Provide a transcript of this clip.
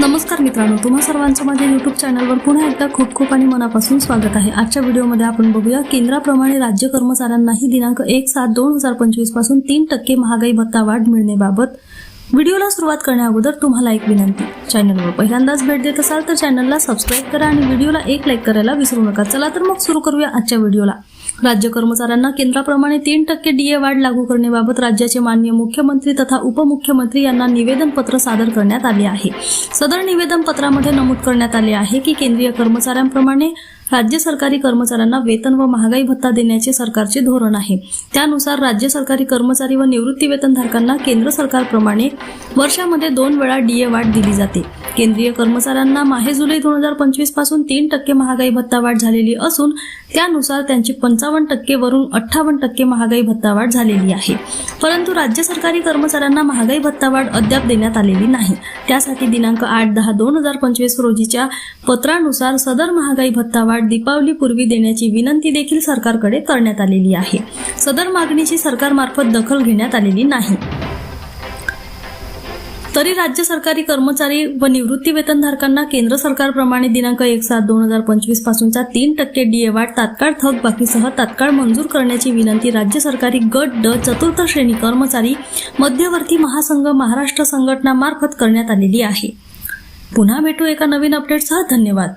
नमस्कार मित्रांनो, तुम्हा सर्वांचं माझ्या YouTube चॅनलवर पुन्हा एकदा खूप खूप आणि मनापासून स्वागत आहे। आजच्या व्हिडिओमध्ये आपण बघूया केंद्राप्रमाणे राज्य कर्मचाऱ्यांनाही दिनांक 1/7/2025 पासून 3% महागाई भत्ता वाढ मिळण्याबाबत। व्हिडिओला सुरुवात करण्याअगोदर तुम्हाला एक विनंती, चॅनलवर पहिल्यांदाच भेट देत असाल तर चॅनलला सबस्क्राइब करा आणि व्हिडिओला एक लाईक करायला विसरू नका। चला तर मग सुरू करूया आजच्या व्हिडिओला। राज्य कर्मचाऱ्यांना केंद्राप्रमाणे 3% डीए वाढ लागू करण्याबाबत राज्याचे माननीय मुख्यमंत्री तथा उपमुख्यमंत्री यांना निवेदन पत्र सादर करण्यात आले आहे। सदर निवेदन पत्रामध्ये नमूद करण्यात आले आहे की केंद्रीय कर्मचाऱ्यांप्रमाणे राज्य सरकारी कर्मचाऱ्यांना वेतन व महागाई भत्ता देण्याचे सरकारचे धोरण आहे। त्यानुसार राज्य सरकारी कर्मचारी व निवृत्ती वेतनधारकांना केंद्र सरकारप्रमाणे वर्षामध्ये 2 वेळा डीए वाढ दिली जाते। केंद्रीय कर्मचाऱ्यांना माहे जुलै 2025 पासून 3% महागाई भत्ता वाढ झालेली असून त्यानुसार त्यांची 55% वरून 58% महागाई भत्ता वाढ झालेली आहे। परंतु राज्य सरकारी कर्मचाऱ्यांना महागाई भत्ता वाढ अद्याप देण्यात आलेली नाही। त्यासाठी दिनांक 8/10/2025 रोजीच्या पत्रानुसार सदर महागाई भत्ता वाढ दीपावलीपूर्वी देण्याची विनंती देखील सरकारकडे करण्यात आलेली आहे। सदर मागणीची सरकारमार्फत दखल घेण्यात आलेली नाही। तरी राज्य सरकारी कर्मचारी व निवृत्ती वेतनधारकांना केंद्र सरकारप्रमाणे दिनांक 1/7/2025 पासूनचा 3% डीए वाढ तात्काळ थकबाकीसह तात्काळ मंजूर करण्याची विनंती राज्य सरकारी गट ड चतुर्थ श्रेणी कर्मचारी मध्यवर्ती महासंघ महाराष्ट्र संघटना मार्फत करण्यात आलेली आहे। पुन्हा भेटू एका नवीन अपडेटसह। धन्यवाद।